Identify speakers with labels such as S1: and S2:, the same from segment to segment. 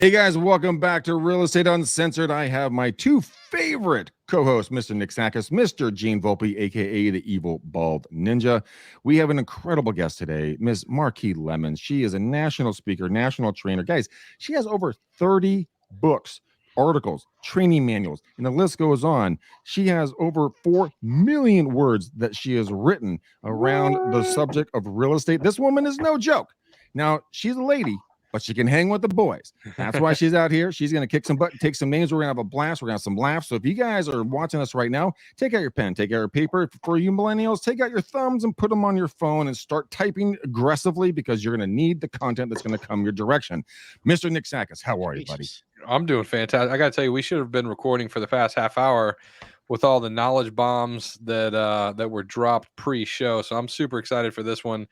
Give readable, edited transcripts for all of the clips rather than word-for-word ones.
S1: Hey guys, welcome back to Real Estate Uncensored. I have my two favorite co-hosts, Mr. Nick Sakis, Mr. Gene Volpe, aka the Evil Bald Ninja. We have an incredible guest today, Miss Marki Lemons. She is a national speaker, national trainer. Guys, she has over 30 books, articles, training manuals, and the list goes on. She has over 4 million words that she has written around the subject of real estate. This woman is no joke. Now, she's a lady, but she can hang with the boys. That's why she's out here. She's going to kick some butt, take some names. We're going to have a blast. We're going to have some laughs. So if you guys are watching us right now, take out your pen, take out your paper. For you millennials, take out your thumbs and put them on your phone and start typing aggressively because you're going to need the content that's going to come your direction. Mr. Nick Sakis, how are you, buddy?
S2: I'm doing fantastic. I got to tell you, we should have been recording for the past half hour with all the knowledge bombs that were dropped pre-show. So I'm super excited for this one.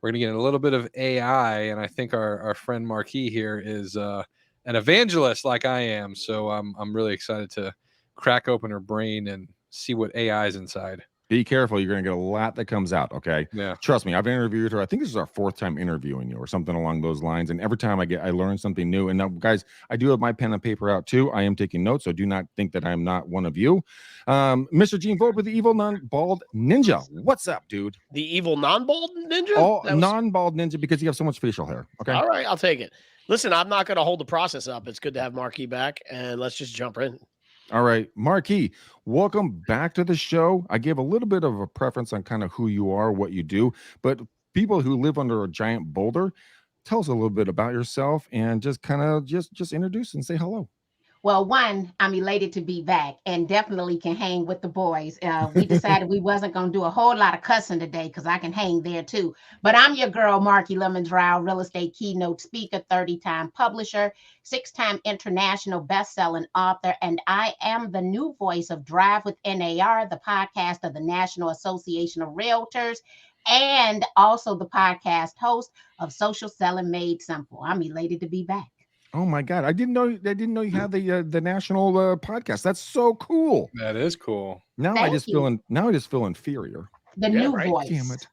S2: We're going to get a little bit of AI, and I think our friend Marki here is an evangelist like I am. So I'm really excited to crack open her brain and see what AI is inside.
S1: Be careful. You're going to get a lot that comes out, okay?
S2: Yeah.
S1: Trust me, I've interviewed her. I think this is our 4th time interviewing you or something along those lines. And every time I learn something new. And now, guys, I do have my pen and paper out too. I am taking notes, so do not think that I'm not one of you. Mr. Gene Volpe, the evil non-bald ninja. What's up, dude?
S3: The evil non-bald ninja?
S1: Oh, non-bald ninja because you have so much facial hair. Okay.
S3: All right, I'll take it. Listen, I'm not going to hold the process up. It's good to have Marki back, and let's just jump in.
S1: All right, Marki, welcome back to the show. I gave a little bit of a preference on kind of who you are, what you do, but people who live under a giant boulder, tell us a little bit about yourself and just kind of just introduce and say hello.
S4: Well, one, I'm elated to be back and definitely can hang with the boys. We decided we wasn't going to do a whole lot of cussing today because I can hang there too. But I'm your girl, Marki Lemons, real estate keynote speaker, 30-time publisher, 6-time international best-selling author, and I am the new voice of Drive with NAR, the podcast of the National Association of Realtors, and also the podcast host of Social Selling Made Simple. I'm elated to be back.
S1: Oh my God! I didn't know you had the national podcast. That's so cool.
S2: That is cool.
S1: Now I just feel inferior.
S4: The new voice.
S1: Damn it.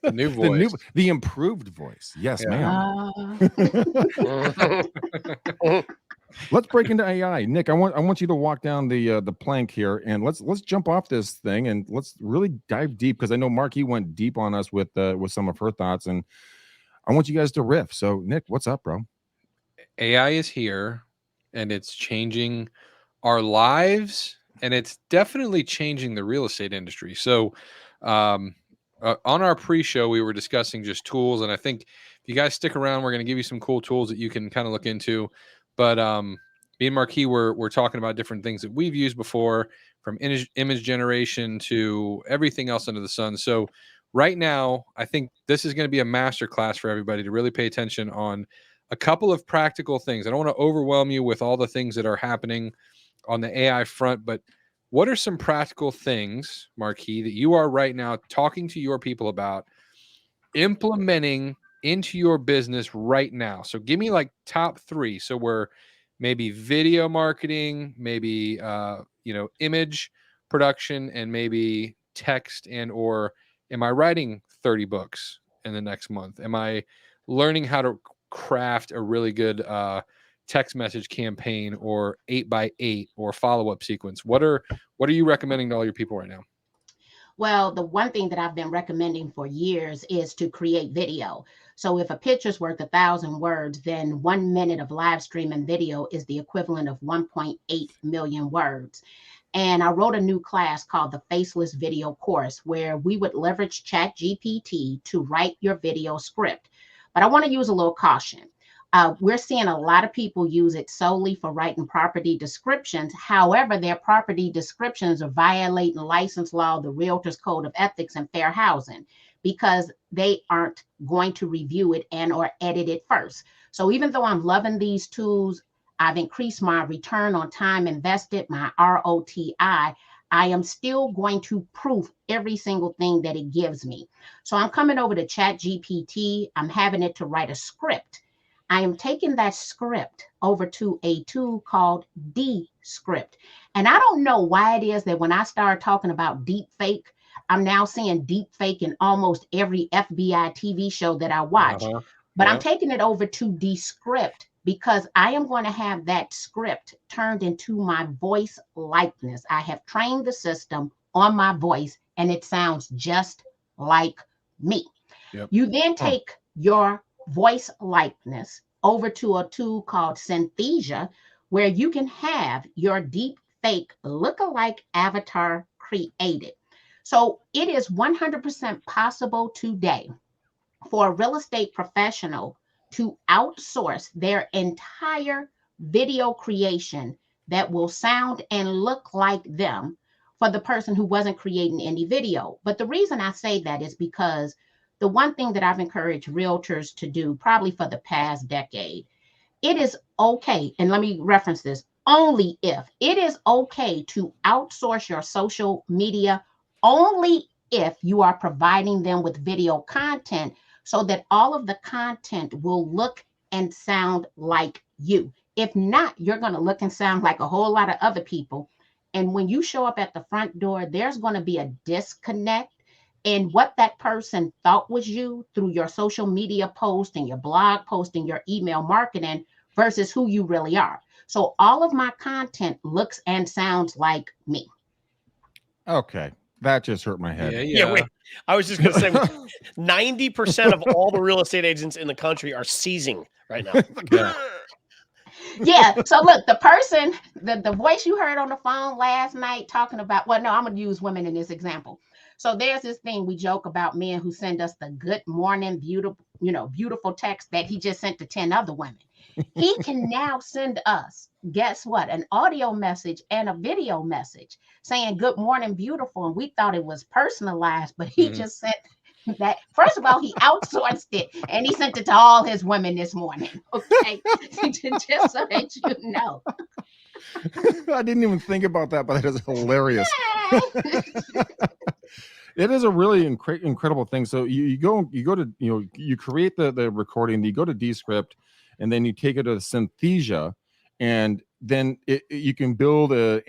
S2: The new voice.
S1: The improved voice. Yes, ma'am. Let's break into AI. Nick, I want you to walk down the plank here and let's jump off this thing and let's really dive deep because I know Marki went deep on us with some of her thoughts and I want you guys to riff. So Nick, what's up, bro?
S2: AI is here and it's changing our lives and it's definitely changing the real estate industry. So on our pre-show, we were discussing just tools. And I think if you guys stick around, we're going to give you some cool tools that you can kind of look into. But me and Marki, we're talking about different things that we've used before, from image generation to everything else under the sun. So right now, I think this is going to be a masterclass for everybody to really pay attention on a couple of practical things. I don't want to overwhelm you with all the things that are happening on the AI front, but what are some practical things, Marki, that you are right now talking to your people about implementing into your business right now? So give me like top 3. So we're maybe video marketing, maybe image production, and maybe text or am I writing 30 books in the next month? Am I learning how to craft a really good text message campaign or 8x8 or follow-up sequence? What are you recommending to all your people right now?
S4: Well, the one thing that I've been recommending for years is to create video. So if a picture's worth 1,000 words, then 1 minute of live streaming video is the equivalent of 1.8 million words. And I wrote a new class called the Faceless Video Course, where we would leverage ChatGPT to write your video script. But I want to use a little caution. We're seeing a lot of people use it solely for writing property descriptions. However, their property descriptions are violating license law, the Realtors Code of Ethics, and Fair Housing because they aren't going to review it and or edit it first. So even though I'm loving these tools, I've increased my return on time invested, my ROTI. I am still going to proof every single thing that it gives me. So I'm coming over to ChatGPT. I'm having it to write a script. I am taking that script over to a tool called Descript. And I don't know why it is that when I start talking about deep fake, I'm now seeing deep fake in almost every FBI TV show that I watch. But I'm taking it over to Descript because I am going to have that script turned into my voice likeness. I have trained the system on my voice and it sounds just like me.
S2: Yep.
S4: You then take your voice likeness over to a tool called Synthesia, where you can have your deep fake look-alike avatar created. So it is 100% possible today for a real estate professional to outsource their entire video creation that will sound and look like them for the person who wasn't creating any video. But the reason I say that is because the one thing that I've encouraged realtors to do probably for the past decade, it is okay, and let me reference this, only if it is okay to outsource your social media, only if you are providing them with video content so that all of the content will look and sound like you. If not, you're going to look and sound like a whole lot of other people. And when you show up at the front door, there's going to be a disconnect in what that person thought was you through your social media post and your blog post and your email marketing versus who you really are. So all of my content looks and sounds like me.
S1: Okay. That just hurt my head.
S3: Yeah, wait. I was just going to say 90% of all the real estate agents in the country are seizing right now.
S4: Yeah. So look, the person, the voice you heard on the phone last night talking about, well, no, I'm going to use women in this example. So there's this thing we joke about men who send us the good morning, beautiful text that he just sent to 10 other women. He can now send us, guess what, an audio message and a video message saying good morning, beautiful. And we thought it was personalized, but he just sent that. First of all, he outsourced it and he sent it to all his women this morning. Okay. Just so that you know.
S1: I didn't even think about that, but that is hilarious. It is a really incredible thing. So you go to, you create the recording, you go to Descript, and then you take it to Synthesia, and then you can build an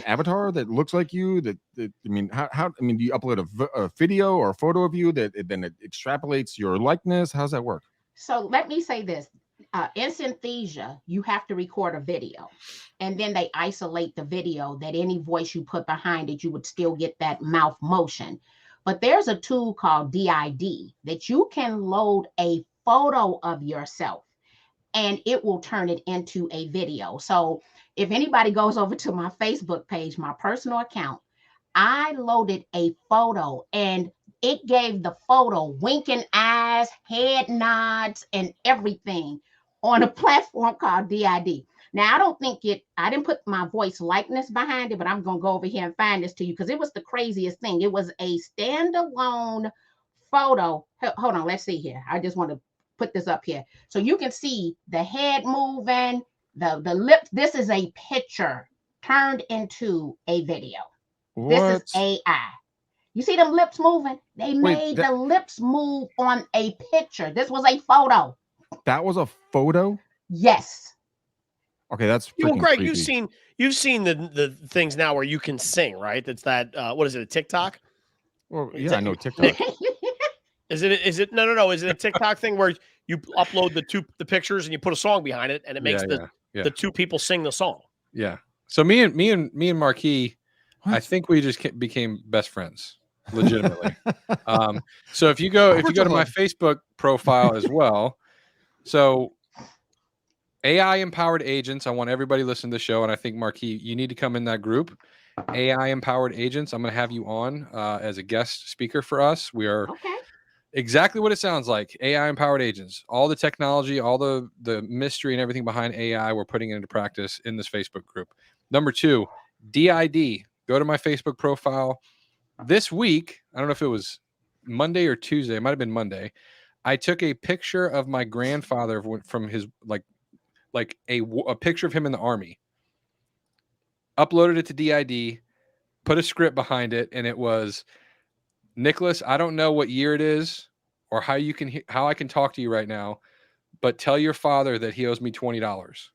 S1: avatar that looks like you. That I mean, do you upload a video or a photo of you that then it extrapolates your likeness? How's that work?
S4: So let me say this. In Synthesia, you have to record a video, and then they isolate the video that any voice you put behind it, you would still get that mouth motion. But there's a tool called DID that you can load a photo of yourself and it will turn it into a video. So if anybody goes over to my Facebook page, my personal account, I loaded a photo and it gave the photo winking eyes, head nods, and everything on a platform called DID. Now, I didn't put my voice likeness behind it, but I'm going to go over here and find this to you because it was the craziest thing. It was a standalone photo. Hold on, let's see here. I just want to put this up here. So you can see the head moving, the lips. This is a picture turned into a video.
S1: What?
S4: This is AI. You see them lips moving? They made the lips move on a picture. This was a photo.
S1: That was a photo?
S4: Yes.
S1: Okay, that's
S3: well, Greg,
S1: creepy.
S3: you've seen the things now where you can sing, right? That's that what is it, a TikTok?
S1: Well, yeah, I know TikTok.
S3: Is it no, is it a TikTok thing where you upload the pictures and you put a song behind it and it makes the two people sing the song?
S2: Yeah. So me and Marki, I think we just became best friends, legitimately. So if you go to my Facebook profile as well, so AI empowered agents, I want everybody to listen to the show, and I think Marki, you need to come in that group. AI empowered agents, I'm going to have you on as a guest speaker for us. We are exactly what it sounds like. AI empowered agents, all the technology, all the mystery and everything behind AI, we're putting it into practice in this Facebook group. Number 2, DID. Go to my Facebook profile. This week, I don't know if it was Monday or Tuesday, it might have been Monday, I took a picture of my grandfather from his like a picture of him in the army, uploaded it to DID, put a script behind it, and it was, Nicholas, I don't know what year it is or how I can talk to you right now, but tell your father that he owes me $20.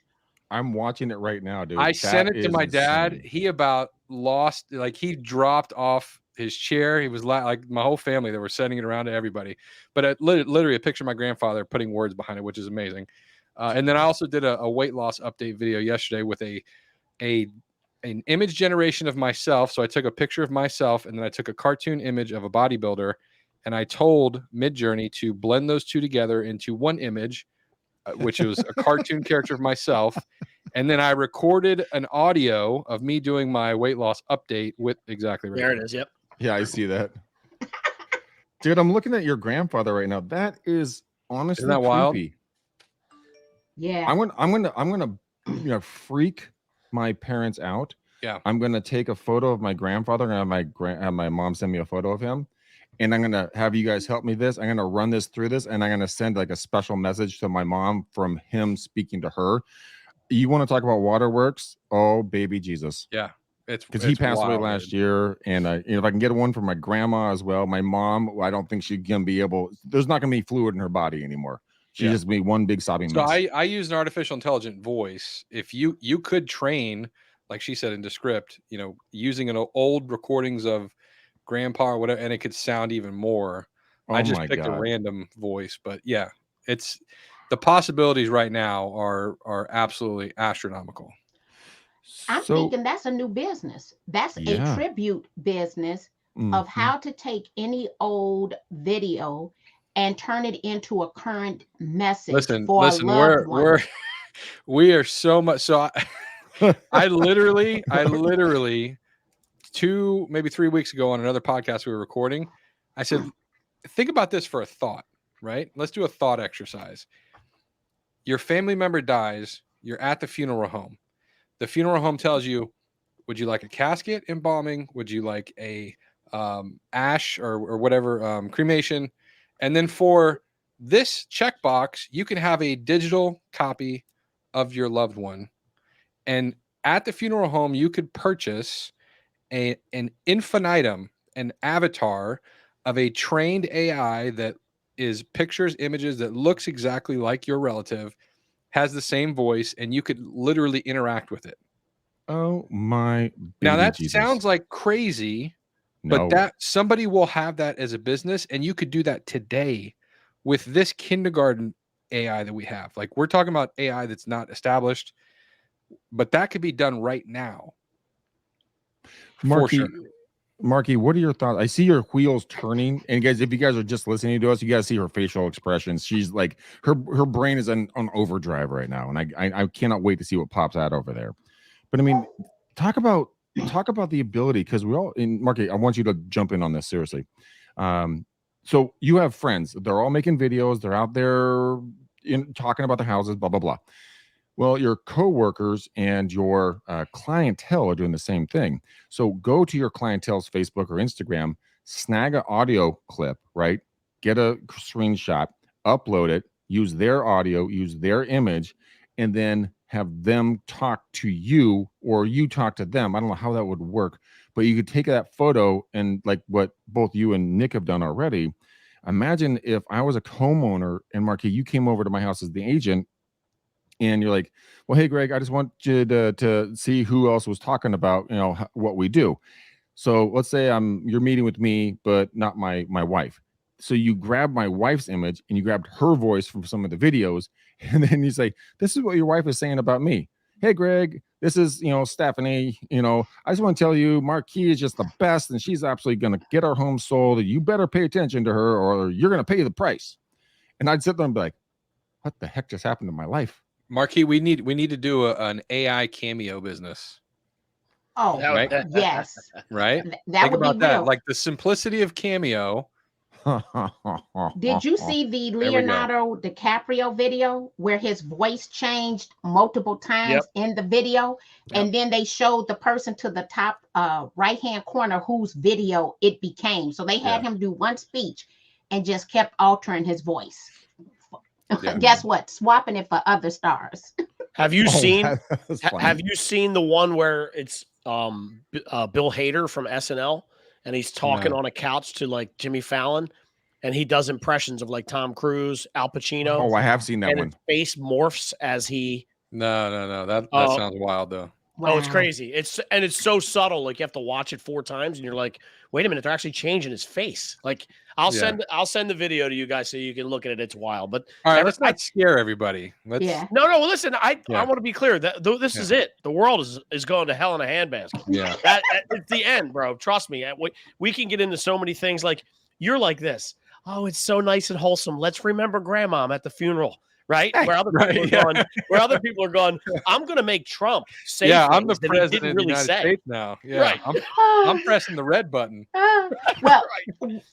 S1: I'm watching it right now, dude.
S2: I sent it to my dad. He about lost, like he dropped off his chair. He was like my whole family. They were sending it around to everybody. But literally a picture of my grandfather putting words behind it, which is amazing. And then I also did a weight loss update video yesterday with an image generation of myself. So I took a picture of myself and then I took a cartoon image of a bodybuilder, and I told Midjourney to blend those two together into one image, which was a cartoon character of myself. And then I recorded an audio of me doing my weight loss update with exactly right.
S3: There it is. Yep.
S1: Yeah, I see that. Dude, I'm looking at your grandfather right now. That is honestly
S2: Isn't that wild?
S1: creepy.
S4: Yeah.
S1: I'm gonna freak my parents out.
S2: Yeah.
S1: I'm gonna take a photo of my grandfather and have my mom send me a photo of him, and I'm gonna have you guys help me this. I'm gonna run this through this, and I'm gonna send like a special message to my mom from him speaking to her. You want to talk about waterworks? Oh, baby Jesus.
S2: Yeah.
S1: Because he passed away last year, and if I can get one for my grandma as well, my mom, I don't think she's gonna be able. There's not gonna be fluid in her body anymore. She's just be one big sobbing mess.
S2: So I use an artificial intelligent voice. If you could train, like she said in Descript, using an old recordings of grandpa or whatever, and it could sound even more. I just picked a random voice, but yeah, it's the possibilities right now are absolutely astronomical.
S4: I'm thinking that's a new business. That's a tribute business of how to take any old video and turn it into a current message. Listen,
S2: we are so much. So I literally 2, maybe 3 weeks ago on another podcast we were recording, I said, think about this for a thought, right? Let's do a thought exercise. Your family member dies. You're at the funeral home. The funeral home tells you, would you like a casket embalming? Would you like a ash or whatever, cremation? And then for this checkbox, you can have a digital copy of your loved one. And at the funeral home, you could purchase an infinitum, an avatar of a trained AI that is pictures, images, that looks exactly like your relative, has the same voice, and you could literally interact with it.
S1: Oh my!
S2: Now that sounds like crazy, but that somebody will have that as a business, and you could do that today with this kindergarten AI that we have. Like, we're talking about AI that's not established, but that could be done right now.
S1: Marki, what are your thoughts? I see your wheels turning, and guys, if you guys are just listening to us, you guys see her facial expressions. She's like, her brain is on overdrive right now, and I cannot wait to see what pops out over there. But I mean, talk about the ability, because we all, in Marki, I want you to jump in on this seriously. So you have friends, they're all making videos, they're out there talking about their houses, blah blah blah. Well, your coworkers and your clientele are doing the same thing. So go to your clientele's Facebook or Instagram, snag an audio clip, right? Get a screenshot, upload it, use their audio, use their image, and then have them talk to you or you talk to them. I don't know how that would work, but you could take that photo, and like what both you and Nick have done already. Imagine if I was a homeowner and Marki, you came over to my house as the agent, and you're like, well, hey, Greg, I just want you to see who else was talking about, what we do. So let's say you're meeting with me, but not my wife. So you grab my wife's image and you grabbed her voice from some of the videos. And then you say, this is what your wife is saying about me. Hey, Greg, this is, Stephanie, I just want to tell you, Marki is just the best, and she's absolutely going to get our home sold. You better pay attention to her or you're going to pay the price. And I'd sit there and be like, what the heck just happened to my life?
S2: Marki, we need to do an AI cameo business.
S4: Oh,
S2: right?
S4: Yes.
S2: Right?
S4: That
S2: Think
S4: would
S2: about
S4: be
S2: that.
S4: real.
S2: Like the simplicity of cameo.
S4: Did you see the Leonardo DiCaprio video where his voice changed multiple times in the video? And then they showed the person to the top right-hand corner whose video it became. So they had him do one speech and just kept altering his voice. Guess what? Swapping it for other stars.
S3: Have you seen the one where it's Bill Hader from SNL, and he's talking on a couch to like Jimmy Fallon, and he does impressions of like Tom Cruise, Al Pacino.
S1: Oh, I have seen that one.
S3: His face morphs as he.
S2: No. That sounds wild though.
S3: Oh, it's crazy. It's so subtle. Like you have to watch it 4 times, and you're like, wait a minute, they're actually changing his face. Like I'll send the video to you guys so you can look at it. It's wild. But
S2: all right, let's not scare everybody. Let's
S3: No, listen, I want to be clear that this is it. The world is going to hell in a handbasket.
S2: Yeah.
S3: It's the end, bro. Trust me. We can get into so many things. Like you're like this. Oh, it's so nice and wholesome. Let's remember grandma at the funeral. Right? Where other people are going, I'm going to make Trump say
S2: I'm the
S3: that
S2: president
S3: he didn't
S2: of the
S3: really
S2: United
S3: say.
S2: States now. Yeah,
S3: right.
S2: I'm pressing the red button.
S4: Well,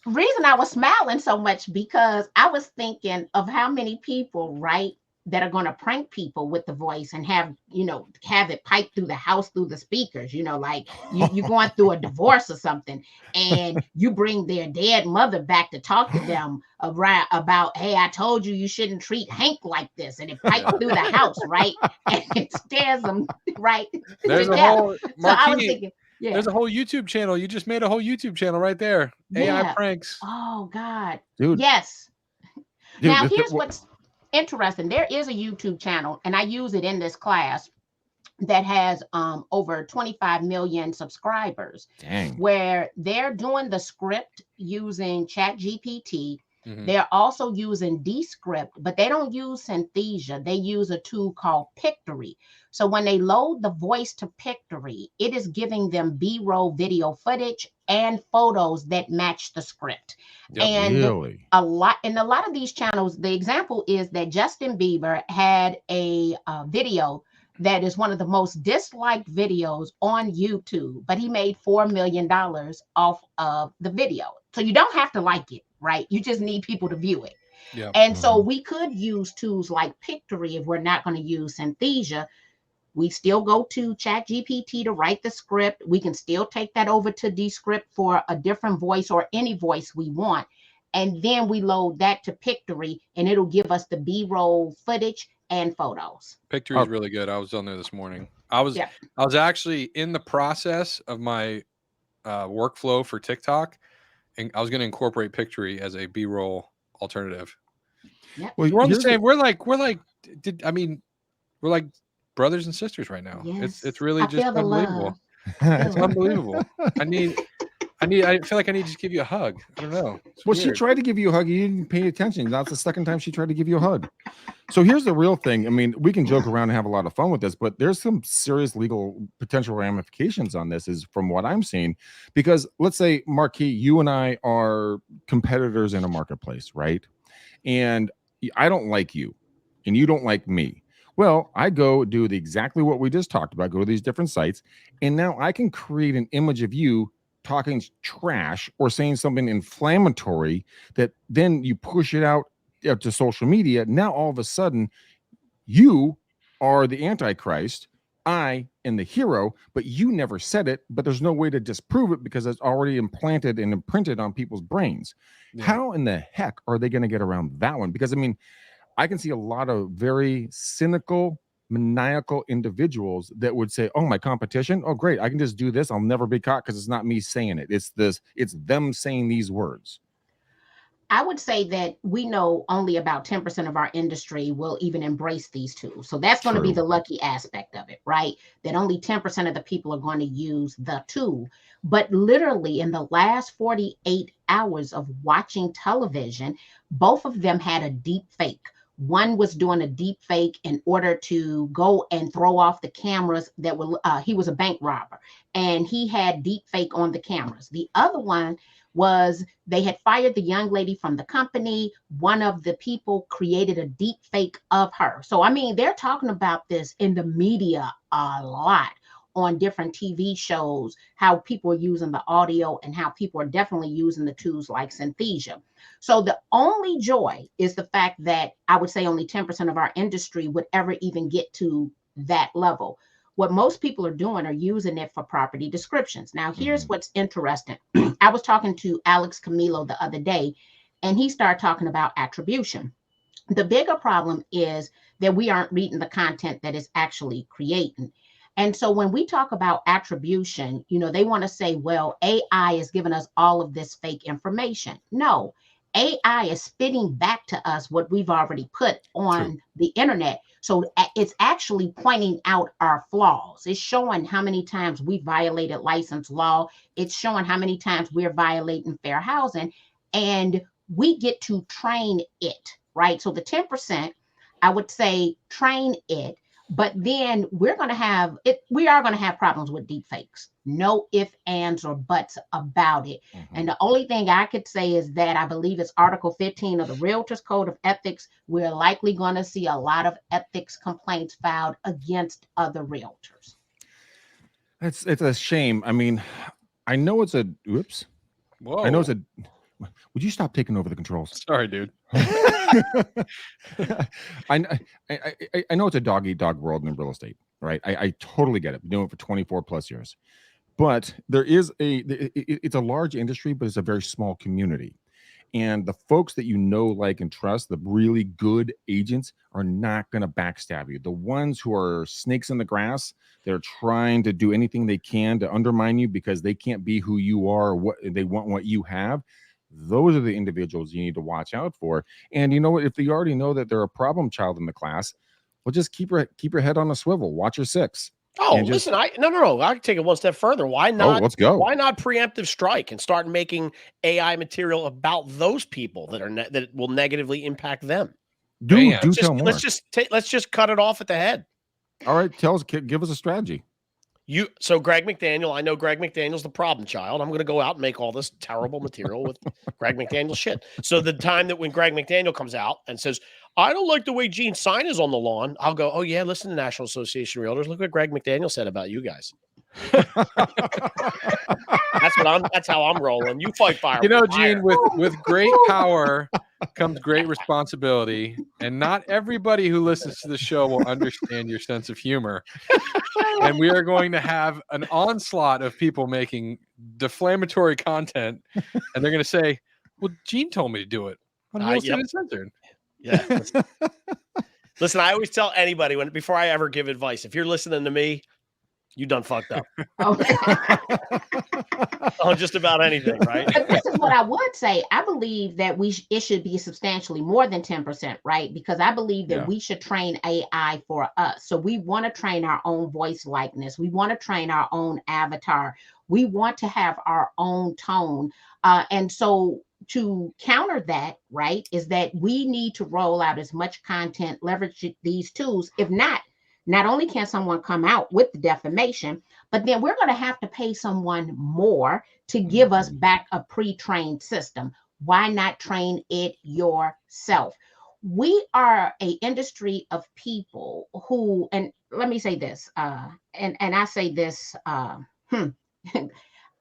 S4: reason I was smiling so much because I was thinking of how many people, right, that are going to prank people with the voice and have it pipe through the house through the speakers, like you're going through a divorce or something, and you bring their dead mother back to talk to them about, hey, I told you shouldn't treat Hank like this, and it pipes through the house, right, and it scares them, right.
S2: There's a whole
S4: Marki, so I was thinking,
S2: there's a whole YouTube channel. You just made a whole YouTube channel right there. AI pranks.
S4: Oh God,
S1: dude.
S4: Yes. Dude, now here's what's interesting. There is a YouTube channel, and I use it in this class, that has over 25 million subscribers.
S1: Dang.
S4: Where they're doing the script using ChatGPT. They're also using Descript, but they don't use Synthesia. They use a tool called Pictory. So when they load the voice to Pictory, it is giving them B-roll video footage and photos that match the script. And
S1: really?
S4: a lot of these channels, the example is that Justin Bieber had a video that is one of the most disliked videos on YouTube, but he made $4 million off of the video. So you don't have to like it, right? You just need people to view it.
S2: Yeah.
S4: And so we could use tools like Pictory if we're not going to use Synthesia. We still go to ChatGPT to write the script. We can still take that over to Descript for a different voice or any voice we want. And then we load that to Pictory, and it'll give us the B-roll footage and photos.
S2: Pictory is really good. I was on there this morning. I was actually in the process of my workflow for TikTok, and I was going to incorporate Pictory as a B-roll alternative.
S4: Yeah.
S2: Well, we're on the same. We're like brothers and sisters right now.
S4: Yes.
S2: It's really just unbelievable. It's unbelievable. I feel like I need to just give you a hug. I don't know.
S1: Well, she tried to give you a hug. You didn't pay attention. That's the second time she tried to give you a hug. So here's the real thing. I mean, we can joke around and have a lot of fun with this, but there's some serious legal potential ramifications on this, is from what I'm seeing. Because let's say, Marki, you and I are competitors in a marketplace, right? And I don't like you, and you don't like me. Well, I go do exactly what we just talked about, go to these different sites, and now I can create an image of you talking trash or saying something inflammatory that then you push it out to social media. Now, all of a sudden, you are the Antichrist, I am the hero, but you never said it, but there's no way to disprove it because it's already implanted and imprinted on people's brains. Yeah. How in the heck are they going to get around that one? Because, I mean, I can see a lot of very cynical, maniacal individuals that would say, oh, my competition, oh great, I can just do this, I'll never be caught because it's not me saying it, it's them saying these words.
S4: I would say that we know only about 10% of our industry will even embrace these tools. So that's going to be the lucky aspect of it, right? That only 10% of the people are going to use the tool. But literally in the last 48 hours of watching television, both of them had a deep fake. One was doing a deep fake in order to go and throw off the cameras that were, he was a bank robber, and he had deep fake on the cameras. The other one was they had fired the young lady from the company. One of the people created a deep fake of her. So, I mean, they're talking about this in the media a lot, on different TV shows, how people are using the audio and how people are definitely using the tools like Synthesia. So the only joy is the fact that I would say only 10% of our industry would ever even get to that level. What most people are doing are using it for property descriptions. Now, here's what's interesting. I was talking to Alex Camilo the other day, and he started talking about attribution. The bigger problem is that we aren't reading the content that is actually creating. And so when we talk about attribution, you know, they want to say, well, AI is giving us all of this fake information. No, AI is spitting back to us what we've already put on
S1: True.
S4: the internet. So it's actually pointing out our flaws. It's showing how many times we violated license law. It's showing how many times we're violating fair housing. And we get to train it, right? So the 10%, I would say train it. But then we are going to have problems with deep fakes. No ifs, ands, or buts about it.
S1: Mm-hmm.
S4: And the only thing I could say is that I believe it's Article 15 of the Realtors Code of Ethics. We're likely going to see a lot of ethics complaints filed against other realtors.
S1: It's a shame. I mean, I know it's a oops.
S2: Whoa.
S1: I know it's a. Would you stop taking over the controls?
S2: Sorry, dude.
S1: I know it's a dog eat dog world in real estate, right? I totally get it. Been doing it for 24 plus years, but there is it's a large industry, but it's a very small community. And the folks that you know, like, and trust, the really good agents, are not going to backstab you. The ones who are snakes in the grass, they're trying to do anything they can to undermine you because they can't be who you are, or what they want, what you have. Those are the individuals you need to watch out for. And you know what? If you already know that they're a problem child in the class, well, just keep your head on a swivel. Watch your six.
S3: Oh, listen, no. I can take it one step further. Why not?
S1: Let's go.
S3: Why not preemptive strike and start making AI material about those people that that will negatively impact them?
S1: Dude, tell more.
S3: Let's just cut it off at the head.
S1: All right, give us a strategy.
S3: So Greg McDaniel, I know Greg McDaniel's the problem child. I'm going to go out and make all this terrible material with Greg McDaniel shit. So the time that when Greg McDaniel comes out and says, I don't like the way Gene's sign is on the lawn, I'll go, oh yeah, listen to National Association of Realtors. Look what Greg McDaniel said about you guys. That's how I'm rolling. You fight fire.
S2: You know, Gene, with great power comes great responsibility, and not everybody who listens to the show will understand your sense of humor. And we are going to have an onslaught of people making deflammatory content, and they're going to say, well, Gene told me to do it on Real Estate Uncensored.
S3: Yeah. Listen, I always tell anybody before I ever give advice, if you're listening to me, you done fucked up. On just about anything, right?
S4: But this is what I would say. I believe that it should be substantially more than 10%, right? Because I believe that we should train AI for us. So we want to train our own voice likeness. We want to train our own avatar. We want to have our own tone. And so to counter that, right, is that we need to roll out as much content, leverage these tools. If not only can someone come out with the defamation, but then we're going to have to pay someone more to give us back a pre-trained system. Why not train it yourself? We are an industry of people who, and let me say this, and I say this, I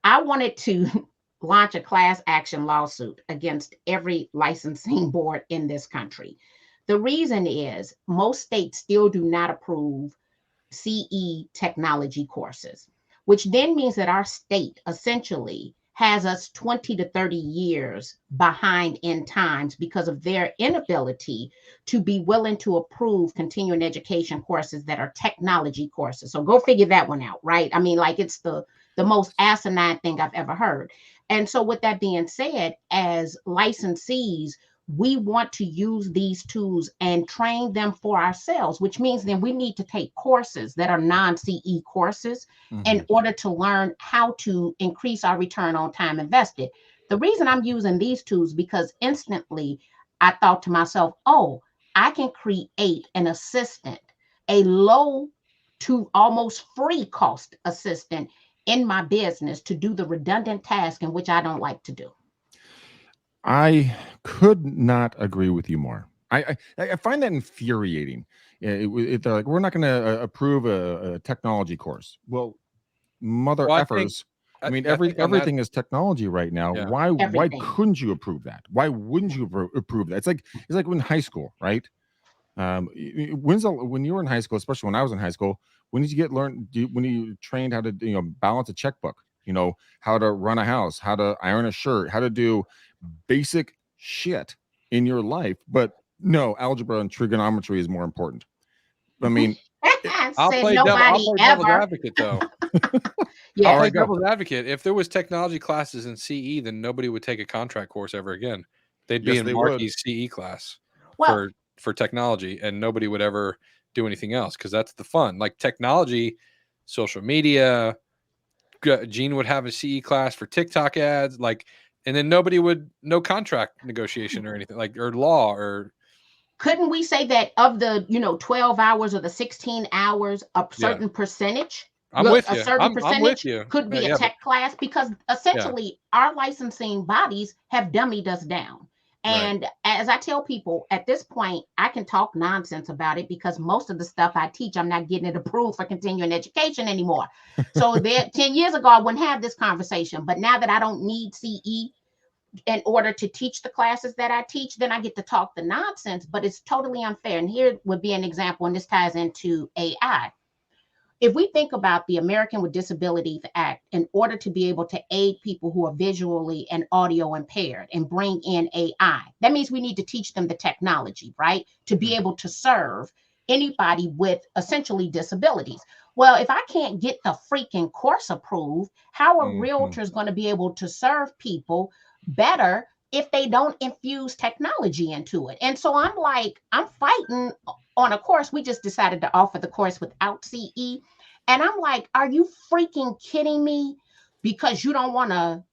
S4: wanted to launch a class action lawsuit against every licensing board in this country. The reason is most states still do not approve CE technology courses, which then means that our state essentially has us 20 to 30 years behind in times because of their inability to be willing to approve continuing education courses that are technology courses. So go figure that one out, right? I mean, like, it's the most asinine thing I've ever heard. And so with that being said, as licensees, we want to use these tools and train them for ourselves, which means then we need to take courses that are non-CE courses in order to learn how to increase our return on time invested. The reason I'm using these tools, because instantly I thought to myself, oh, I can create an assistant, a low to almost free cost assistant in my business to do the redundant task in which I don't like to do.
S1: I could not agree with you more. I find that infuriating. They're like, we're not going to approve a technology course. Well, effers. I mean, everything is technology right now. Yeah. Why couldn't you approve that? Why wouldn't you approve that? It's like in high school, right? When you were in high school, especially when I was in high school, when did you when you trained how to balance a checkbook? How to run a house, how to iron a shirt, how to do basic shit in your life. But no, algebra and trigonometry is more important. I mean,
S2: I'll play devil's advocate, though.
S4: Yeah,
S2: I'll play devil's advocate. If there was technology classes in CE, then nobody would take a contract course ever again. They'd be in Marki's CE class for technology, and nobody would ever do anything else because that's the fun. Like technology, social media. Gene would have a CE class for TikTok ads, and then nobody would no contract negotiation or anything or law or.
S4: Couldn't we say that of the 12 hours or the 16 hours, a certain percentage?
S2: I'm with you.
S4: A certain percentage could be a tech
S2: but,
S4: class, because essentially our licensing bodies have dummied us down. And as I tell people, at this point, I can talk nonsense about it because most of the stuff I teach, I'm not getting it approved for continuing education anymore. So 10 years ago, I wouldn't have this conversation. But now that I don't need CE in order to teach the classes that I teach, then I get to talk the nonsense, but it's totally unfair. And here would be an example, and this ties into AI. If we think about the American with Disabilities Act, in order to be able to aid people who are visually and audio impaired and bring in AI, that means we need to teach them the technology, right? To be able to serve anybody with essentially disabilities. Well, if I can't get the freaking course approved, how are realtors going to be able to serve people better if they don't infuse technology into it? And so I'm fighting on a course. We just decided to offer the course without CE. And I'm like, are you freaking kidding me? Because you don't want to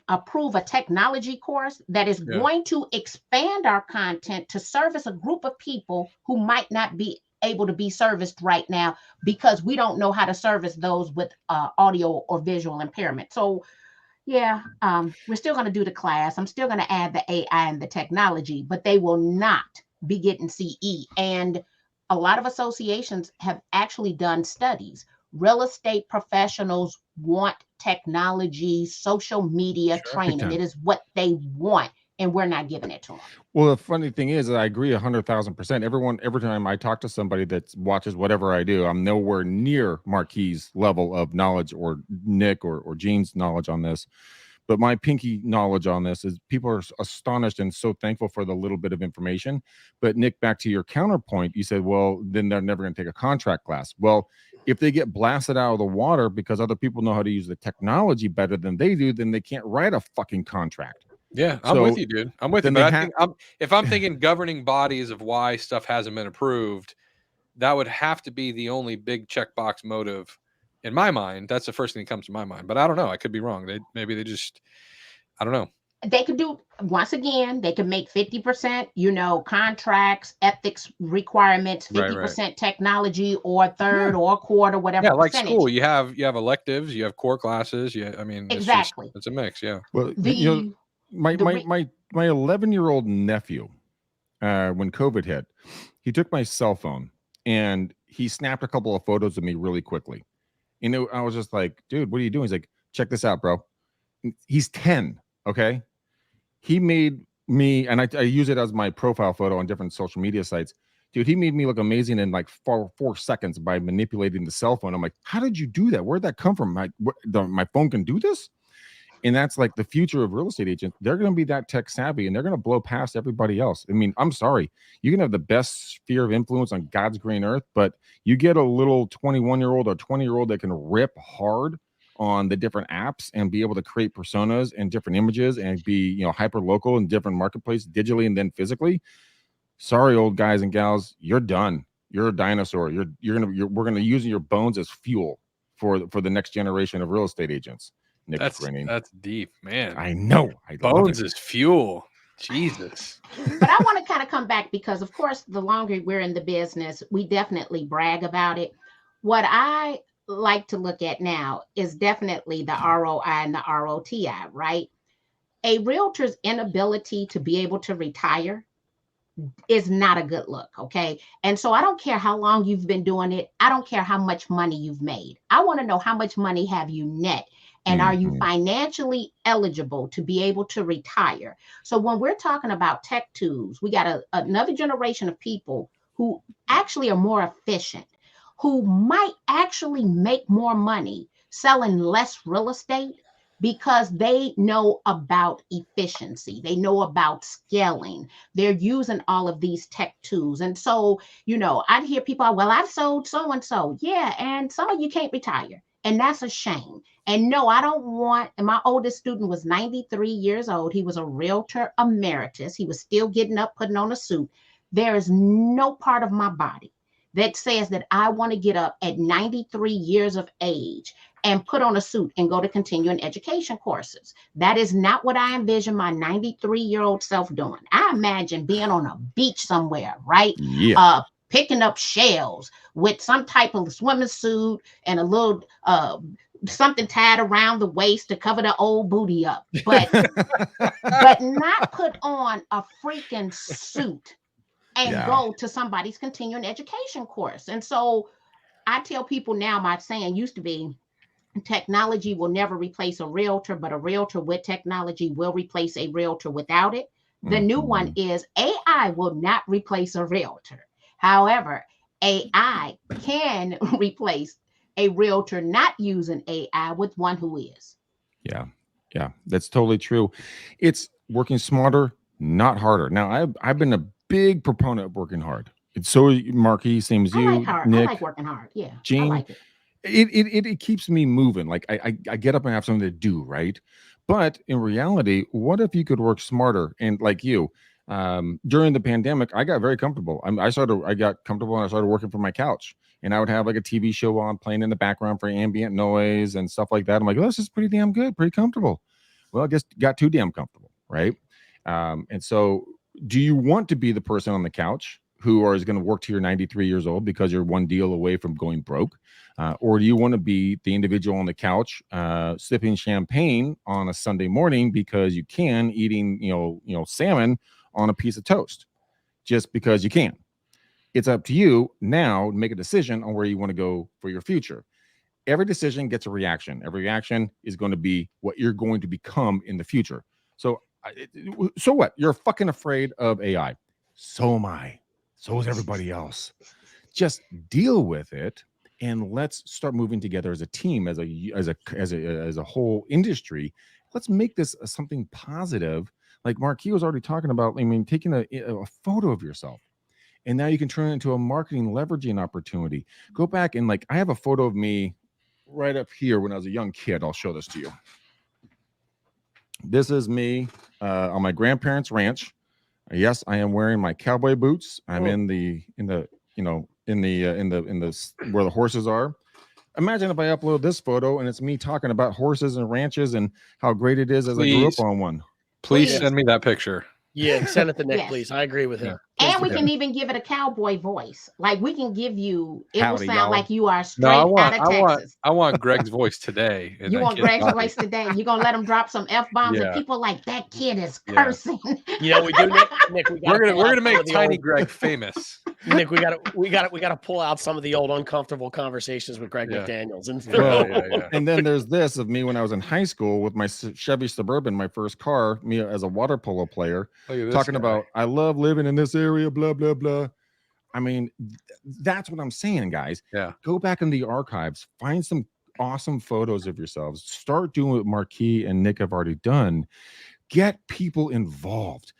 S4: approve a technology course that is going to expand our content to service a group of people who might not be able to be serviced right now because we don't know how to service those with audio or visual impairment. So we're still going to do the class. I'm still going to add the AI and the technology, but they will not be getting CE. And a lot of associations have actually done studies. Real estate professionals want technology, social media training. It is what they want, and we're not giving it to them.
S1: Well, the funny thing is, I agree 100,000%. Every time I talk to somebody that watches whatever I do, I'm nowhere near Marki's level of knowledge or Nick or Gene's knowledge on this. But my pinky knowledge on this is people are astonished and so thankful for the little bit of information. But Nick, back to your counterpoint, you said, well, then they're never going to take a contract class. Well, if they get blasted out of the water because other people know how to use the technology better than they do, then they can't write a fucking contract.
S2: Yeah, I'm with you, dude. I'm with you. But if I'm thinking governing bodies of why stuff hasn't been approved, that would have to be the only big checkbox motive in my mind. That's the first thing that comes to my mind. But I don't know. I could be wrong. Maybe they just, I don't know.
S4: They could do, once again, they could make 50%, contracts, ethics requirements, 50% technology, or third or quarter, whatever.
S2: Yeah, like school. You have electives, you have core classes.
S4: Exactly.
S2: It's a mix. Yeah.
S1: Well, my 11-year-old nephew, when COVID hit, he took my cell phone and he snapped a couple of photos of me really quickly. I was just like, dude, what are you doing? He's like, check this out, bro. He's 10. Okay. He made me, and I use it as my profile photo on different social media sites. Dude, he made me look amazing in like 4 seconds by manipulating the cell phone. I'm like, how did you do that? Where'd that come from? My phone can do this? And that's like the future of real estate agents. They're going to be that tech savvy and they're going to blow past everybody else. I mean, I'm sorry. You can have the best sphere of influence on God's green earth, but you get a little 21-year-old or 20-year-old that can rip hard on the different apps and be able to create personas and different images and be, hyper local in different marketplaces, digitally and then physically. Sorry, old guys and gals, you're done. You're a dinosaur. We're going to use your bones as fuel for the next generation of real estate agents. Nick,
S2: that's deep, man.
S1: I know.
S2: Bones is fuel. Jesus.
S4: But I want to kind of come back because, of course, the longer we're in the business, we definitely brag about it. What I like to look at now is definitely the ROI and the ROTI, right? A realtor's inability to be able to retire is not a good look, okay? And so I don't care how long you've been doing it. I don't care how much money you've made. I want to know how much money have you net, and are you financially eligible to be able to retire? So when we're talking about tech tools, we got another generation of people who actually are more efficient, who might actually make more money selling less real estate because they know about efficiency. They know about scaling. They're using all of these tech tools. And so, I'd hear people, well, I've sold so-and-so. Yeah, and some of you can't retire. And that's a shame. And no, I don't want, and my oldest student was 93 years old. He was a realtor emeritus. He was still getting up, putting on a suit. There is no part of my body that says that I want to get up at 93 years of age and put on a suit and go to continuing education courses. That is not what I envision my 93-year-old self doing. I imagine being on a beach somewhere, right?
S1: Yeah.
S4: Picking up shells with some type of swimming suit and a little something tied around the waist to cover the old booty up, but not put on a freaking suit and go to somebody's continuing education course. And so I tell people now, my saying used to be, technology will never replace a realtor, but a realtor with technology will replace a realtor without it. The new one is AI will not replace a realtor. However, AI can replace a realtor not using AI with one who is.
S1: Yeah, that's totally true. It's working smarter, not harder. Now, I've been a big proponent of working hard. It's so Marki, same as you, Nick.
S4: I like working hard. Yeah,
S1: Gene,
S4: I like it.
S1: It keeps me moving. Like I get up and have something to do, right? But in reality, what if you could work smarter? And like you, during the pandemic, I got very comfortable. I got comfortable and I started working from my couch. And I would have like a TV show on playing in the background for ambient noise and stuff like that. I'm like, oh, this is pretty damn good, pretty comfortable. Well, I guess got too damn comfortable, right? And so, do you want to be the person on the couch who is going to work till you're 93 years old because you're one deal away from going broke? Or do you want to be the individual on the couch sipping champagne on a Sunday morning because you can, eating salmon on a piece of toast just because you can? It's up to you now to make a decision on where you want to go for your future. Every decision gets a reaction. Every reaction is going to be what you're going to become in the future. So what? You're fucking afraid of AI. So am I. So is everybody else. Just deal with it, and let's start moving together as a team, as a whole industry. Let's make this something positive. Like Marki was already talking about. I mean, taking a photo of yourself, and now you can turn it into a marketing leveraging opportunity. Go back and I have a photo of me right up here when I was a young kid. I'll show this to you. This is me on my grandparents' ranch. Yes, I am wearing my cowboy boots. I'm in the where the horses are. Imagine if I upload this photo and it's me talking about horses and ranches and how great it is as I grew up on one.
S2: Please send me that picture.
S3: Yeah, send it to Nick, please. I agree with him.
S4: And we can even give it a cowboy voice. Like we can give you, it will sound like you are straight out of Texas.
S2: I want Greg's voice today.
S4: You want Greg's voice today? You're gonna let him drop some F-bombs and people like that kid is cursing.
S3: You know we do, Nick.
S2: We're gonna make Tiny Greg famous.
S3: Nick, we gotta pull out some of the old uncomfortable conversations with Greg McDaniels.
S1: And then there's this of me when I was in high school with my Chevy Suburban, my first car, me as a water polo player, talking about I love living in this area, blah blah blah. I mean, that's what I'm saying, guys.
S2: Yeah,
S1: go back in the archives, find some awesome photos of yourselves, start doing what Marki and Nick have already done. Get people involved.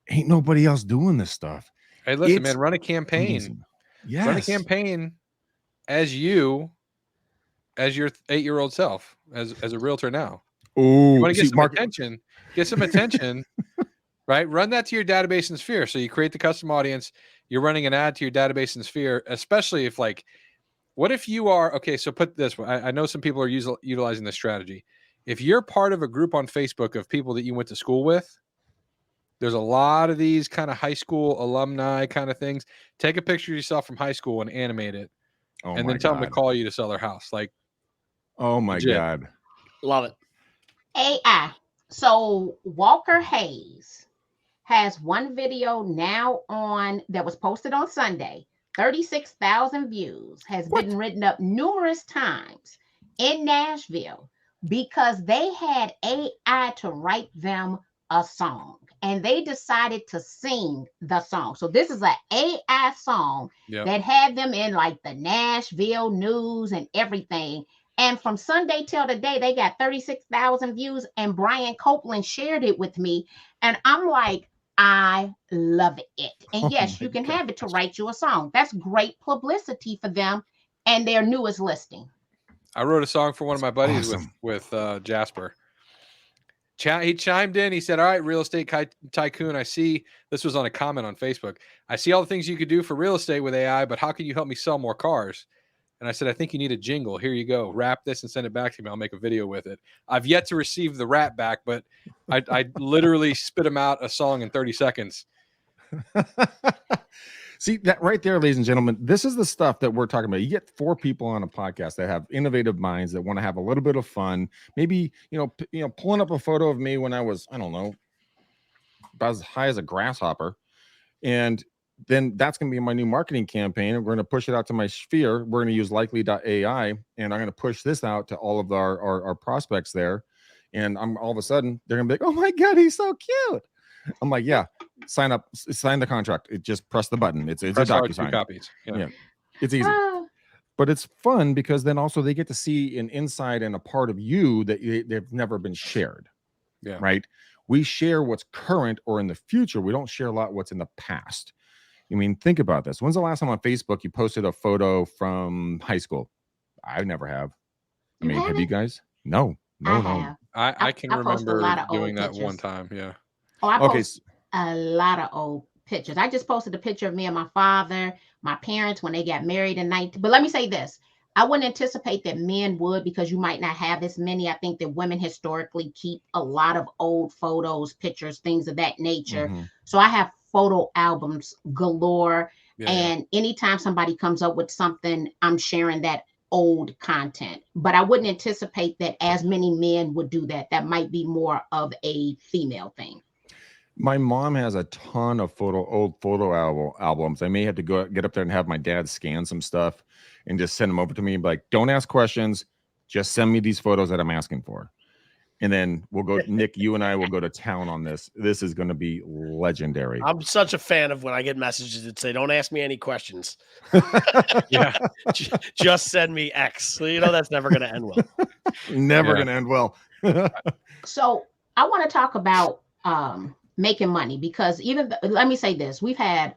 S1: Ain't nobody else doing this stuff.
S2: Hey, listen, man, run a campaign.
S1: Yes.
S2: Run a campaign as your 8-year-old self, as a realtor now.
S1: Oh,
S2: you want to get some attention? Get some attention, right? Run that to your database and sphere. So you create the custom audience. You're running an ad to your database and sphere, especially if what if you are, okay, so put this one. I know some people are utilizing this strategy. If you're part of a group on Facebook of people that you went to school with, there's a lot of these kind of high school alumni kind of things. Take a picture of yourself from high school and animate it. And then tell them to call you to sell their house.
S1: Oh my God.
S3: Love it.
S4: AI. So Walker Hayes has one video now that was posted on Sunday. 36,000 views, has been written up numerous times in Nashville because they had AI to write them a song and they decided to sing the song. So this is an AI song that had them in the Nashville news and everything. And from Sunday till today, they got 36,000 views. And Brian Copeland shared it with me. And I'm like, I love it. And yes, you can have it to write you a song. That's great publicity for them and their newest listing.
S2: I wrote a song for one of my buddies
S1: awesome.
S2: with Jasper. He chimed in. He said, "All right, real estate tycoon. I see." This was on a comment on Facebook. "I see all the things you could do for real estate with AI, but how can you help me sell more cars?" And I said, "I think you need a jingle. Here you go. Rap this and send it back to me. I'll make a video with it." I've yet to receive the rap back, but I literally spit him out a song in 30 seconds.
S1: See that right there, ladies and gentlemen. This is the stuff that we're talking about. You get 4 people on a podcast that have innovative minds that want to have a little bit of fun. Maybe pulling up a photo of me when I was, I don't know, about as high as a grasshopper, and then that's going to be my new marketing campaign. We're going to push it out to my sphere. We're going to use likely.ai, and I'm going to push this out to all of our prospects there. And I'm all of a sudden they're going to be like, "Oh my God, he's so cute." I'm like, "Yeah, sign up, sign the contract. It just press the button. It's a DocuSign.
S2: Copies. Yeah,
S1: it's easy." But it's fun because then also they get to see an inside and a part of you that they've never been shared.
S2: Yeah.
S1: Right. We share what's current or in the future. We don't share a lot what's in the past. I mean, think about this. When's the last time on Facebook you posted a photo from high school? I never have. I mean, have you guys? No.
S2: I can remember doing that one time. Yeah.
S4: Oh, I post a lot of old pictures. I just posted a picture of me and my father, my parents when they got married in 19. But let me say this. I wouldn't anticipate that men would, because you might not have as many. I think that women historically keep a lot of old photos, pictures, things of that nature. Mm-hmm. So I have photo albums galore. And anytime somebody comes up with something, I'm sharing that old content. But I wouldn't anticipate that as many men would do that. That might be more of a female thing.
S1: My mom has a ton of old photo albums. I may have to get up there and have my dad scan some stuff and just send them over to me and be like, "Don't ask questions. Just send me these photos that I'm asking for." And then we'll go, Nick, you and I will go to town on this. This is going to be legendary.
S3: I'm such a fan of when I get messages that say, "Don't ask me any questions." Yeah. Just send me X. So, that's never going to end well.
S1: Never going to end well.
S4: So I want to talk about making money, because let me say this, we've had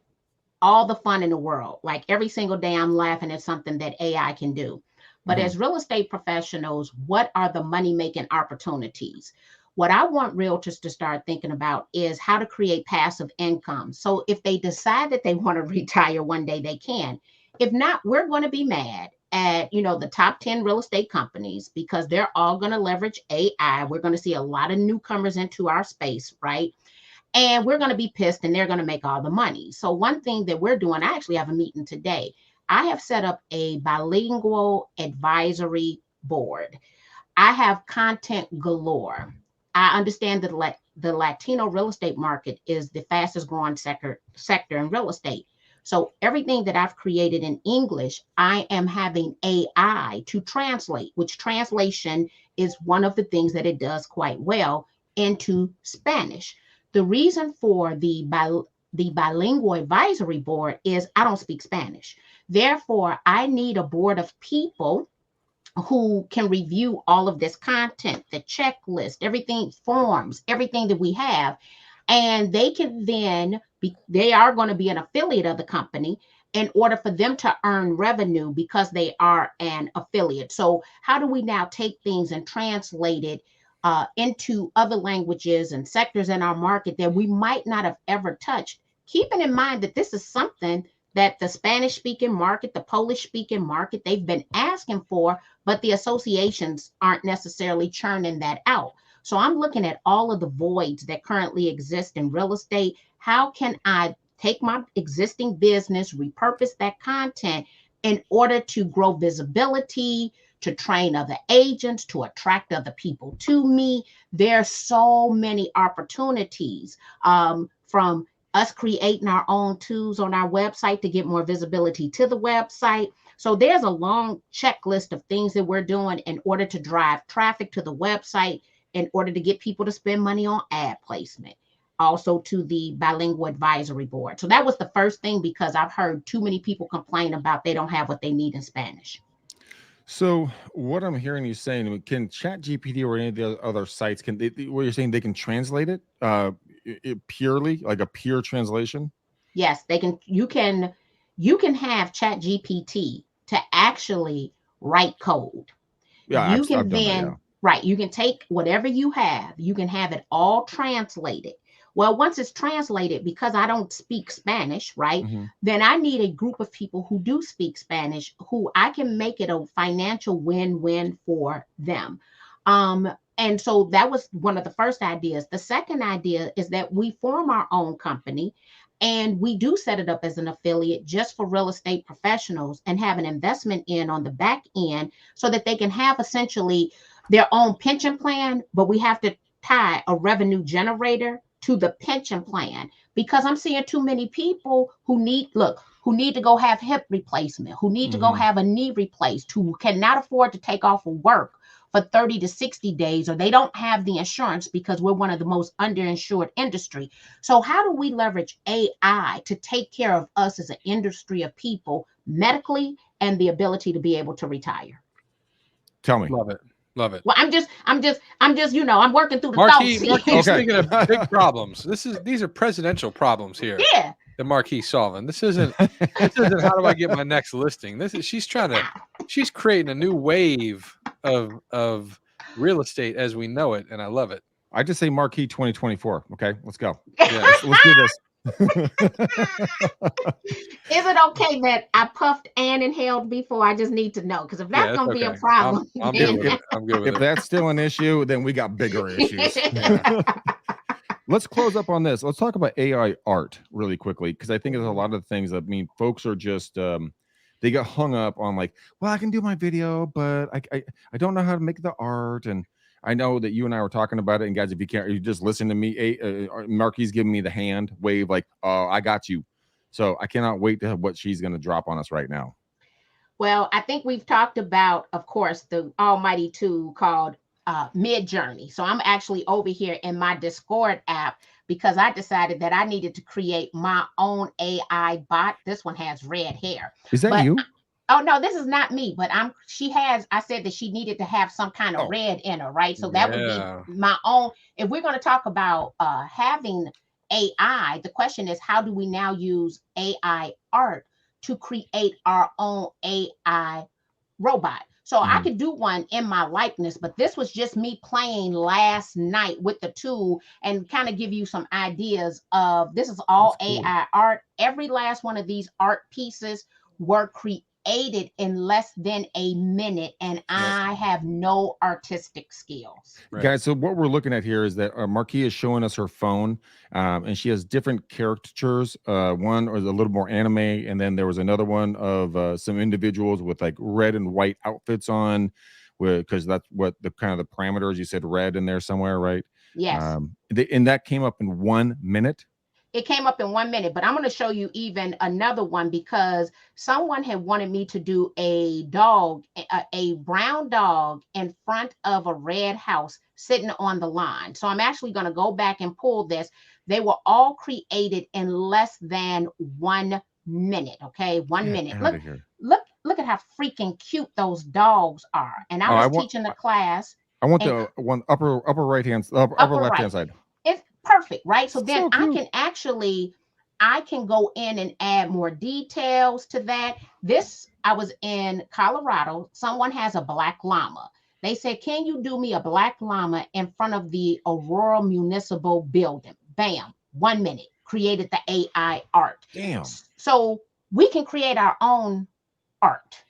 S4: all the fun in the world. Like every single day I'm laughing at something that AI can do. But as real estate professionals, what are the money-making opportunities? What I want realtors to start thinking about is how to create passive income. So if they decide that they want to retire one day, they can. If not, we're going to be mad at, the top 10 real estate companies, because they're all going to leverage AI. We're going to see a lot of newcomers into our space, right? And we're going to be pissed, and they're going to make all the money. So one thing that we're doing, I actually have a meeting today. I have set up a bilingual advisory board. I have content galore. I understand that the Latino real estate market is the fastest growing sector in real estate. So everything that I've created in English, I am having AI to translate, which translation is one of the things that it does quite well, into Spanish. The reason for the bilingual advisory board is I don't speak Spanish. Therefore, I need a board of people who can review all of this content, the checklist, everything, forms, everything that we have. And they can then they are going to be an affiliate of the company in order for them to earn revenue because they are an affiliate. So how do we now take things and translate it into other languages and sectors in our market that we might not have ever touched, keeping in mind that this is something that the Spanish-speaking market, the Polish-speaking market, they've been asking for, but the associations aren't necessarily churning that out. So I'm looking at all of the voids that currently exist in real estate. How can I take my existing business, repurpose that content in order to grow visibility, to train other agents, to attract other people to me? There's so many opportunities from us creating our own tools on our website to get more visibility to the website. So there's a long checklist of things that we're doing in order to drive traffic to the website, in order to get people to spend money on ad placement, also to the bilingual advisory board. So that was the first thing, because I've heard too many people complain about they don't have what they need in Spanish.
S1: So what I'm hearing you saying, can ChatGPT or any of the other sites, what you're saying, they can translate it purely, like a pure translation?
S4: Yes, they can. You can have ChatGPT to actually write code.
S1: Yeah,
S4: You
S1: I've
S4: can
S1: done that.
S4: then,
S1: Yeah.
S4: right, you can take whatever you have, you can have it all translated. Well, once it's translated, because I don't speak Spanish, right,
S1: Mhm.
S4: then I need a group of people who do speak Spanish, who I can make it a financial win-win for them. And so that was one of the first ideas. The second idea is that we form our own company, and we do set it up as an affiliate just for real estate professionals, and have an investment in on the back end, so that they can have essentially their own pension plan, but we have to tie a revenue generator to the pension plan, because I'm seeing too many people who need to go have hip replacement, who need to go have a knee replaced, who cannot afford to take off of work for 30 to 60 days, or they don't have the insurance, because we're one of the most underinsured industry. So how do we leverage AI to take care of us as an industry of people medically, and the ability to be able to retire?
S1: Tell me.
S2: Love it. Love it.
S4: Well, I'm just, I'm working through the
S2: Marquis,
S4: thoughts.
S2: Marquis
S1: Okay.
S2: thinking of big problems. These are presidential problems here.
S4: Yeah.
S2: The Marquis solving. This isn't how do I get my next listing? She's creating a new wave of real estate as we know it, and I love it.
S1: I just say Marquee 2024. Okay, let's go.
S2: Yeah.
S1: Let's do this.
S4: Is it okay that I puffed and inhaled before? I just need to know, because if that's
S2: Yeah,
S4: going to be a
S2: okay.
S4: problem,
S2: I'm good with it. I'm good with
S1: If
S2: it.
S1: that's still an issue, then we got bigger issues. Let's close up on this. Let's talk about AI art really quickly, because I think there's a lot of things that folks are just they get hung up on, like, well, I can do my video, but I don't know how to make the art. And I know that you and I were talking about it. And guys, if you can't, you just listen to me. Marky's giving me the hand wave, like, oh, I got you. So I cannot wait to have what she's going to drop on us right now.
S4: Well, I think we've talked about, of course, the almighty tool called Mid-Journey. So I'm actually over here in my Discord app, because I decided that I needed to create my own AI bot. This one has red hair.
S1: Is that you?
S4: Oh no, this is not me, but I said that she needed to have some kind of red in her, right? So that would be my own. If we're going to talk about having AI, the question is, how do we now use AI art to create our own AI robot? So I could do one in my likeness, but this was just me playing last night with the tool, and kind of give you some ideas of, this is all AI art. Every last one of these art pieces were created in less than a minute, and I have no artistic skills.
S1: Right. Guys, so what we're looking at here is that Marquis is showing us her phone, and she has different caricatures. One was a little more anime, and then there was another one of some individuals with like red and white outfits on, because that's what the kind of the parameters. You said red in there somewhere, right?
S4: Yes.
S1: And that came up in 1 minute.
S4: It came up in 1 minute, but I'm going to show you even another one, because someone had wanted me to do a brown dog in front of a red house sitting on the lawn. So I'm actually going to go back and pull this. They were all created in less than 1 minute. Okay, 1 minute. Look at how freaking cute those dogs are. And I was teaching the class.
S1: I want the one upper right hand, upper left hand side.
S4: It's perfect, right? So then I can go in and add more details to that. I was in Colorado. Someone has a black llama. They said, can you do me a black llama in front of the Aurora Municipal Building? Bam, 1 minute, created the AI art.
S1: Damn.
S4: So we can create our own art,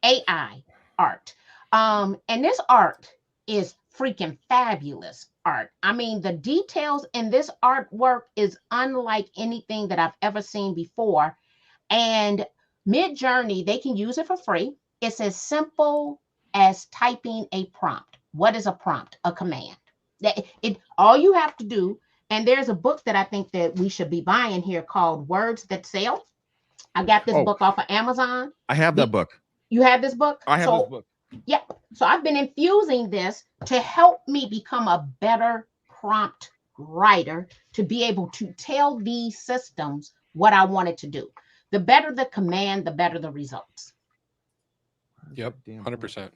S4: AI art. And this art is freaking fabulous art. I mean, the details in this artwork is unlike anything that I've ever seen before. And Mid-Journey, they can use it for free. It's as simple as typing a prompt. What is a prompt? A command. All you have to do, and there's a book that I think that we should be buying here called Words That Sell. I got this book off of Amazon.
S1: I have that book.
S4: You have this book?
S1: I have this book.
S4: Yeah. So I've been infusing this to help me become a better prompt writer, to be able to tell these systems what I wanted to do. The better the command, the better the results.
S2: Yep, 100%.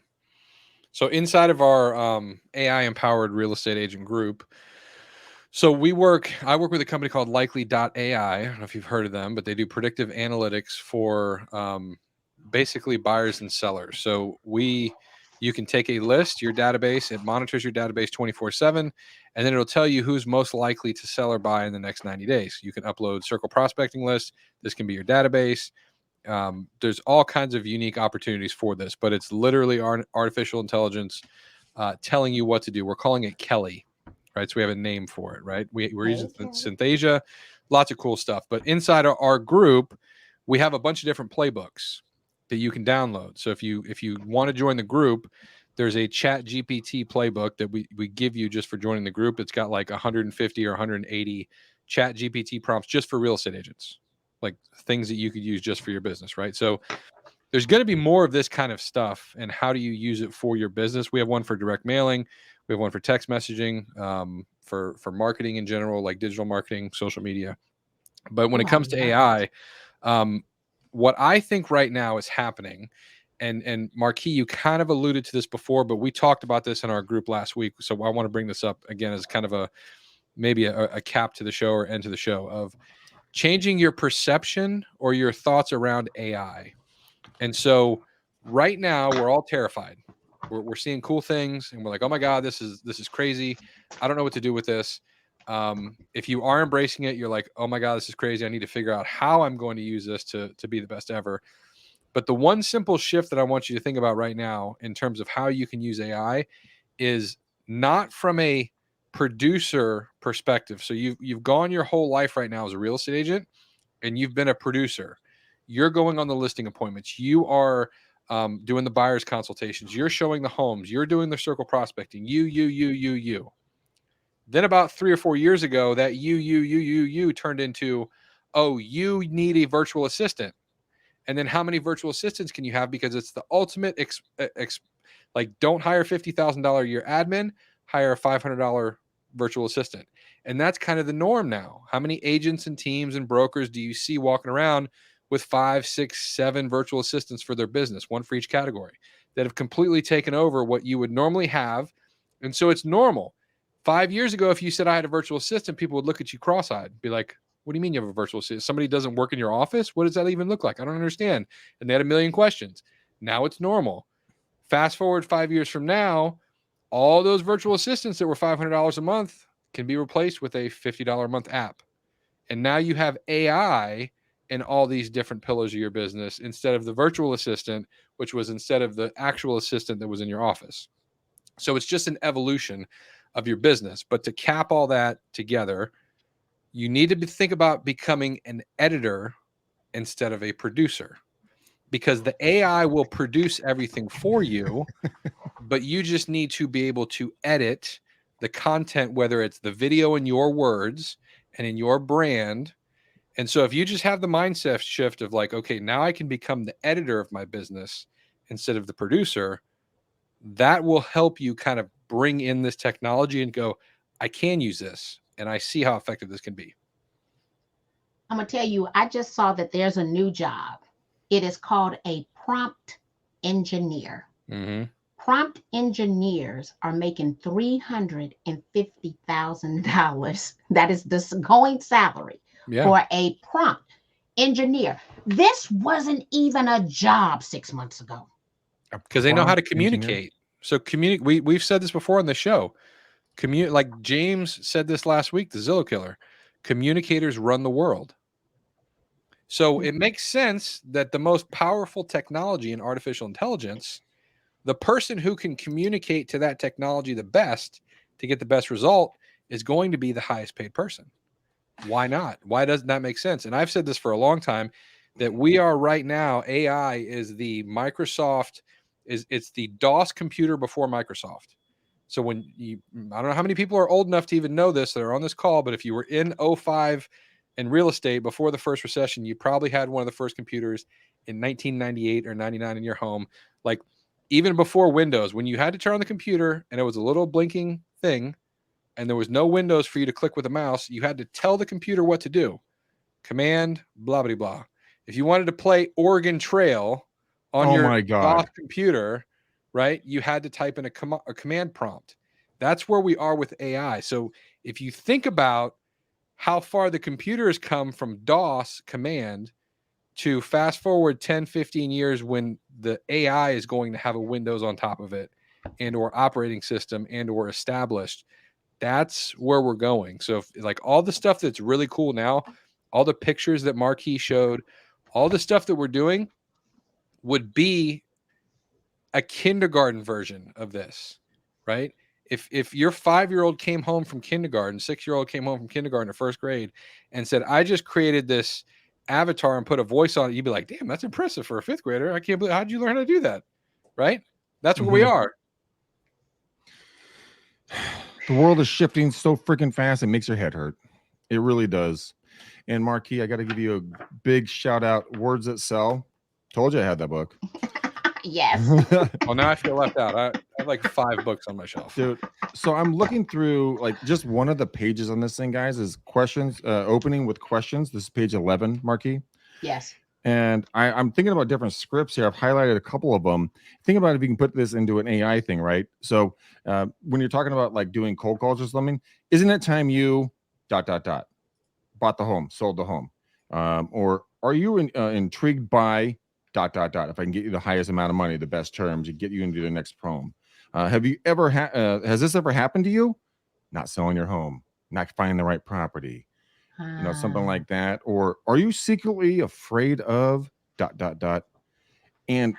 S2: So inside of our AI empowered real estate agent group, so I work with a company called Likely.ai. I don't know if you've heard of them, but they do predictive analytics for basically buyers and sellers. So we You can take a list, your database, it monitors your database 24/7, and then it'll tell you who's most likely to sell or buy in the next 90 days. You can upload circle prospecting lists. This can be your database. There's all kinds of unique opportunities for this, but it's literally artificial intelligence telling you what to do. We're calling it Kelly, right? So we have a name for it, right? We're using Synthesia, lots of cool stuff. But inside our group, we have a bunch of different playbooks that you can download. So if you want to join the group, there's a Chat GPT playbook that we give you just for joining the group. It's got like 150 or 180 Chat GPT prompts just for real estate agents, like things that you could use just for your business, right? So there's going to be more of this kind of stuff. And how do you use it for your business? We have one for direct mailing. We have one for text messaging, for marketing in general, like digital marketing, social media. But when it comes to AI, what I think right now is happening, and Marki, you kind of alluded to this before, but we talked about this in our group last week. So I want to bring this up again as kind of maybe a cap to the show or end to the show of changing your perception or your thoughts around AI. And so right now we're all terrified. We're seeing cool things and we're like, oh my God, this is crazy. I don't know what to do with this. If you are embracing it, you're like, oh my God, this is crazy. I need to figure out how I'm going to use this to be the best ever. But the one simple shift that I want you to think about right now in terms of how you can use AI is not from a producer perspective. So you've gone your whole life right now as a real estate agent and you've been a producer. You're going on the listing appointments. You are doing the buyer's consultations. You're showing the homes. You're doing the circle prospecting. You. Then about 3 or 4 years ago, that you turned into, oh, you need a virtual assistant. And then how many virtual assistants can you have? Because it's the ultimate, like, don't hire $50,000 a year admin, hire a $500 virtual assistant. And that's kind of the norm now. How many agents and teams and brokers do you see walking around with 5, 6, 7 virtual assistants for their business, one for each category, that have completely taken over what you would normally have? And so it's normal. 5 years ago, if you said I had a virtual assistant, people would look at you cross-eyed, be like, what do you mean you have a virtual assistant? Somebody doesn't work in your office? What does that even look like? I don't understand. And they had a million questions. Now it's normal. Fast forward 5 years from now, all those virtual assistants that were $500 a month can be replaced with a $50 a month app. And now you have AI in all these different pillars of your business instead of the virtual assistant, which was instead of the actual assistant that was in your office. So it's just an evolution of your business. But to cap all that together, you need to think about becoming an editor instead of a producer, because the AI will produce everything for you, but you just need to be able to edit the content, whether it's the video in your words and in your brand. And so if you just have the mindset shift of like, okay, now I can become the editor of my business instead of the producer, that will help you kind of bring in this technology and go, I can use this and I see how effective this can be.
S4: I'm going to tell you, I just saw that there's a new job. It is called a prompt engineer.
S2: Mm-hmm.
S4: Prompt engineers are making $350,000. That is the going salary for a prompt engineer. This wasn't even a job 6 months ago.
S2: Because they know how to communicate. So we've said this before on the show. Like James said this last week, the Zillow killer. Communicators run the world. So it makes sense that the most powerful technology in artificial intelligence, the person who can communicate to that technology the best to get the best result, is going to be the highest paid person. Why not? Why doesn't that make sense? And I've said this for a long time, that we are right now, AI is the Microsoft, it's the DOS computer before Microsoft. So I don't know how many people are old enough to even know this that are on this call, but if you were in 2005 in real estate before the first recession, you probably had one of the first computers in 1998 or 99 in your home. Like even before Windows, when you had to turn on the computer and it was a little blinking thing and there was no windows for you to click with a mouse, you had to tell the computer what to do. Command, blah, blah, blah. If you wanted to play Oregon Trail on your DOS computer, right, you had to type in a command prompt. That's where we are with AI. So if you think about how far the computer has come from DOS command to fast forward 10, 15 years when the AI is going to have a Windows on top of it and or operating system and or established. That's where we're going. So if, like all the stuff that's really cool now, all the pictures that Marki showed, all the stuff that we're doing would be a kindergarten version of this, right? If your 5-year-old came home from kindergarten, 6-year-old came home from kindergarten or first grade and said, I just created this avatar and put a voice on it, you'd be like, damn, that's impressive for a 5th grader. I can't believe, how'd you learn how to do that? Right? That's where we are.
S1: The world is shifting so freaking fast, it makes your head hurt. It really does. And Marki, I got to give you a big shout out. Words That Sell. Told you I had that book.
S4: Yes.
S2: Well, now I feel left out. I have like 5 books on my shelf.
S1: Dude, so I'm looking through like just one of the pages on this thing, guys, is questions, opening with questions. This is page 11, Marki.
S4: Yes.
S1: And I'm thinking about different scripts here. I've highlighted a couple of them. Think about if you can put this into an AI thing, right? So when you're talking about like doing cold calls or something, isn't it time you ... bought the home, sold the home? Or are you intrigued by ... if I can get you the highest amount of money, the best terms, to get you into the next home? Have you ever has this ever happened to you? Not selling your home, not finding the right property, you know, something like that. Or are you secretly afraid of ... And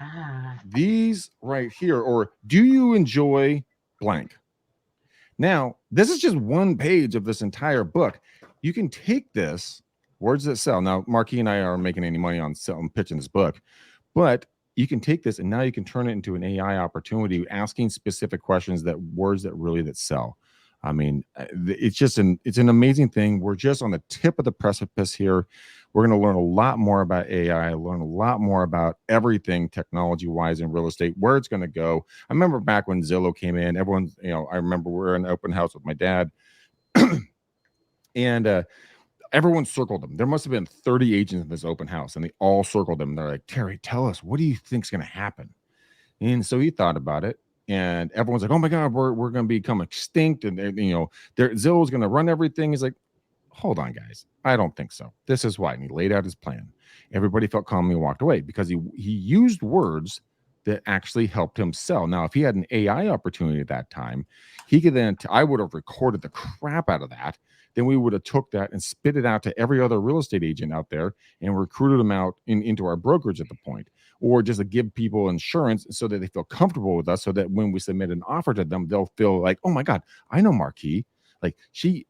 S1: these right here, or do you enjoy blank? Now, this is just one page of this entire book. You can take this, Words That Sell. Now, Marki and I aren't making any money on pitching this book, but you can take this and now you can turn it into an AI opportunity, asking specific questions, that words that sell. I mean, it's just it's an amazing thing. We're just on the tip of the precipice here. We're going to learn a lot more about AI, learn a lot more about everything technology-wise in real estate, where it's going to go. I remember back when Zillow came in, everyone, you know, I remember we were in an open house with my dad, and everyone circled them. There must have been 30 agents in this open house, and they all circled them. They're like, Terry, tell us, what do you think's going to happen? And so he thought about it. And everyone's like, oh my God, we're going to become extinct. And you know, Zillow's going to run everything. He's like, hold on, guys. I don't think so. This is why. And he laid out his plan. Everybody felt calm and walked away because he used words that actually helped him sell. Now, if he had an AI opportunity at that time, he could then, I would have recorded the crap out of that. Then we would have took that and spit it out to every other real estate agent out there and recruited them out into our brokerage at the point. Or just to give people insurance so that they feel comfortable with us, so that when we submit an offer to them, they'll feel like, oh my God, I know Marki. Like she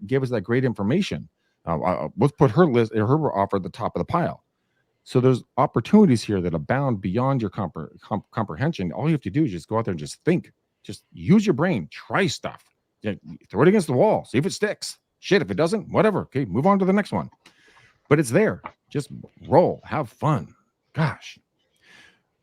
S1: gave us that great information. Let's put her offer at the top of the pile. So there's opportunities here that abound beyond your comprehension. All you have to do is just go out there and just think. Just use your brain. Try stuff. Throw it against the wall. See if it sticks. Shit, if it doesn't, whatever. Okay, move on to the next one. But it's there. Just roll. Have fun. Gosh.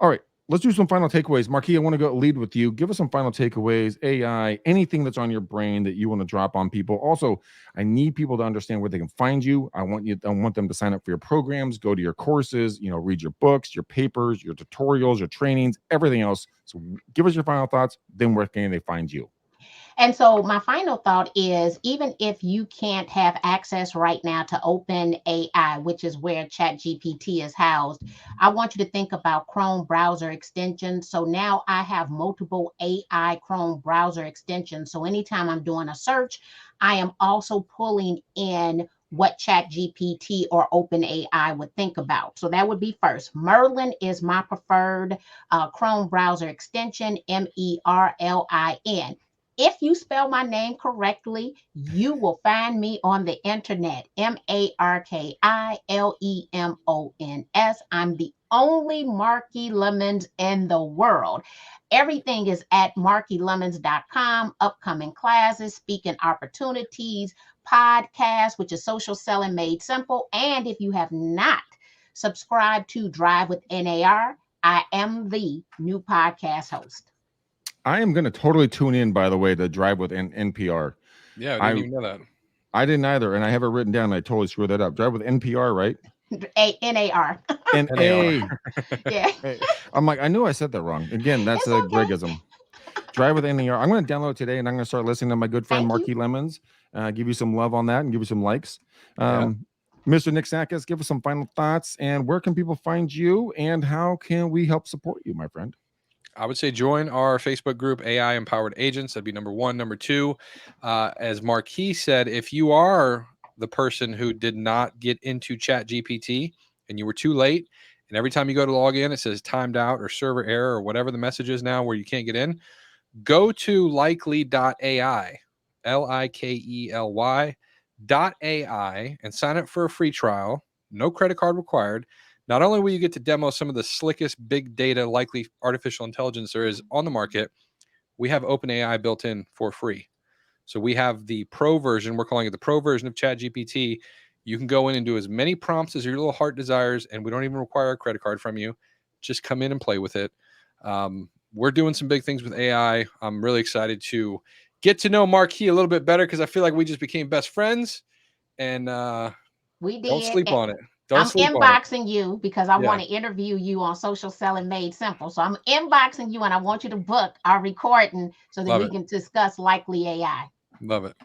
S1: All right. Let's do some final takeaways. Marki, I want to go lead with you. Give us some final takeaways, AI, anything that's on your brain that you want to drop on people. Also, I need people to understand where they can find you. I want them to sign up for your programs, go to your courses, you know, read your books, your papers, your tutorials, your trainings, everything else. So give us your final thoughts. Then where can they find you?
S4: And so my final thought is, even if you can't have access right now to Open AI, which is where ChatGPT is housed, I want you to think about Chrome browser extensions. So now I have multiple AI Chrome browser extensions. So anytime I'm doing a search, I am also pulling in what ChatGPT or OpenAI would think about. So that would be first. Merlin is my preferred Chrome browser extension, MERLIN. If you spell my name correctly, you will find me on the internet, MARKILEMONS. I'm the only Marki Lemons in the world. Everything is at markilemons.com, upcoming classes, speaking opportunities, podcasts, which is social selling made simple. And if you have not subscribed to Drive with NAR, I am the new podcast host.
S1: I am going to totally tune in, by the way, to Drive with NPR.
S2: Yeah, I didn't even know that.
S1: I didn't either, and I have it written down. And I totally screwed that up. Drive with NPR, right?
S4: NAR.
S1: NAR.
S4: Yeah.
S1: I'm like, I knew I said that wrong. Again, that's a Gregism. Drive with NAR. I'm going to download it today, and I'm going to start listening to my good friend Marki Lemons. Give you some love on that and give you some likes. Mr. Nick Sakis, give us some final thoughts, and where can people find you, and how can we help support you, my friend?
S2: I would say join our Facebook group, AI Empowered Agents. That'd be number one. Number two, as Marki said, if you are the person who did not get into Chat GPT and you were too late, and every time you go to log in, it says timed out or server error or whatever the message is now where you can't get in, go to likely.ai, LIKELY.ai, and sign up for a free trial. No credit card required. Not only will you get to demo some of the slickest big data, likely artificial intelligence there is on the market, we have OpenAI built in for free. So we have the pro version. We're calling it the pro version of ChatGPT. You can go in and do as many prompts as your little heart desires, and we don't even require a credit card from you. Just come in and play with it. We're doing some big things with AI. I'm really excited to get to know Marki a little bit better because I feel like we just became best friends. And
S4: we did.
S2: Don't sleep on it.
S4: I'm inboxing you because I want to interview you on Social Selling Made Simple. So I'm inboxing you, and I want you to book our recording so that we can discuss Likely AI.
S2: Love it.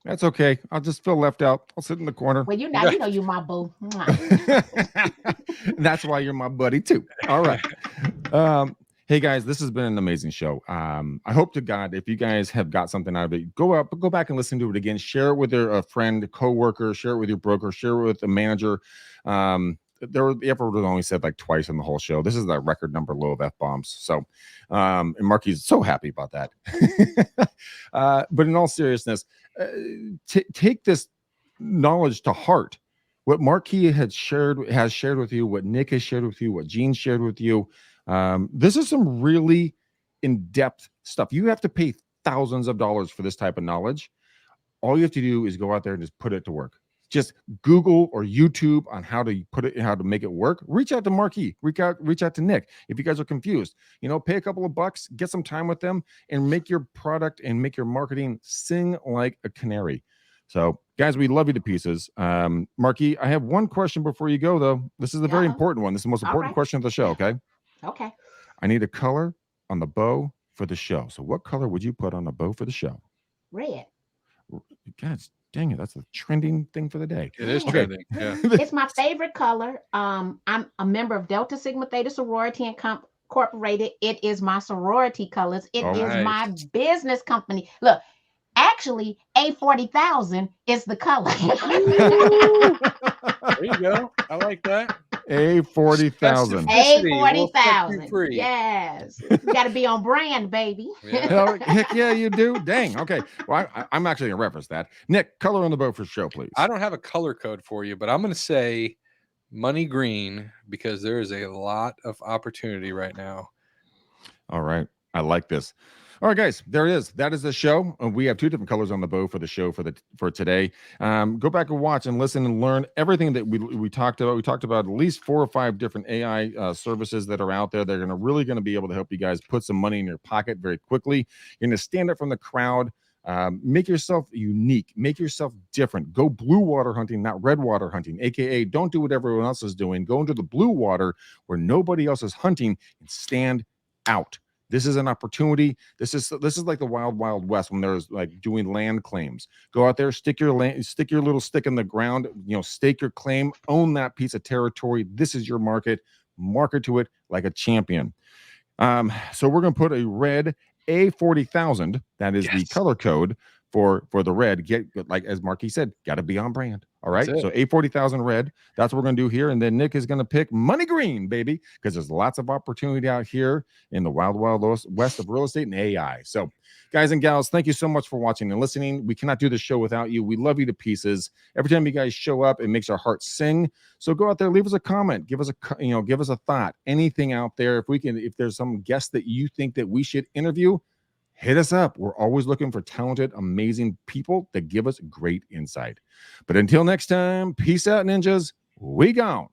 S1: That's okay. I'll just feel left out. I'll sit in the corner.
S4: Well, you know you're my boo.
S1: That's why you're my buddy too. All right. Hey guys, this has been an amazing show. I hope to God, if you guys have got something out of it, go back and listen to it again. Share it with a friend, a coworker. Share it with your broker. Share it with a manager. The F-word was only said like twice in the whole show. This is the record number low of F-bombs. So, and Marki's so happy about that. But in all seriousness, take this knowledge to heart. What Marki has shared with you, what Nick has shared with you, what Gene shared with you. This is some really in-depth stuff. You have to pay thousands of dollars for this type of knowledge. All you have to do is go out there and just put it to work. Just Google or YouTube on how to make it work. Reach out to Marki. Reach out to Nick. If you guys are confused, pay a couple of bucks, get some time with them, and make your product and make your marketing sing like a canary. So, guys, we love you to pieces. Marki, I have one question before you go, though. This is a very important one. This is the most important question of the show, okay?
S4: Okay.
S1: I need a color on the bow for the show. So what color would you put on the bow for the show?
S4: Red.
S1: God dang it. That's a trending thing for the day.
S2: It is trending. Yeah.
S4: It's my favorite color. I'm a member of Delta Sigma Theta Sorority Incorporated. It is my sorority colors. It is my business company. Look, actually, A40,000 is the color.
S2: There you go. I like that.
S1: A40,000.
S4: A40,000. Yes. You got to be on brand, baby.
S1: Yeah. Heck yeah, you do. Dang. Okay. Well, I'm actually going to reference that. Nick, color on the bow for show, please.
S2: I don't have a color code for you, but I'm going to say money green because there is a lot of opportunity right now.
S1: All right. I like this. All right, guys, there it is. That is the show. We have two different colors on the bow for the show for today. Go back and watch and listen and learn everything that we talked about. We talked about at least 4 or 5 different AI services that are out there. They're really going to be able to help you guys put some money in your pocket very quickly. You're going to stand up from the crowd. Make yourself unique. Make yourself different. Go blue water hunting, not red water hunting. AKA, don't do what everyone else is doing. Go into the blue water where nobody else is hunting and stand out. This is an opportunity. This is like the wild, wild west when there's like doing land claims. Go out there, stick your little stick in the ground, stake your claim, own that piece of territory. This is your market. Market to it like a champion. So we're going to put a red A40,000. That is the color code for the red. Get, like as Marki said, got to be on brand. All right. So A40,000 red. That's what we're going to do here. And then Nick is going to pick money green, baby, because there's lots of opportunity out here in the wild, wild west of real estate and AI. So, guys and gals, thank you so much for watching and listening. We cannot do this show without you. We love you to pieces. Every time you guys show up, it makes our hearts sing. So go out there, leave us a comment, give us a thought, anything out there. If there's some guest that you think that we should interview, hit us up. We're always looking for talented, amazing people that give us great insight. But until next time, peace out, ninjas. We gone.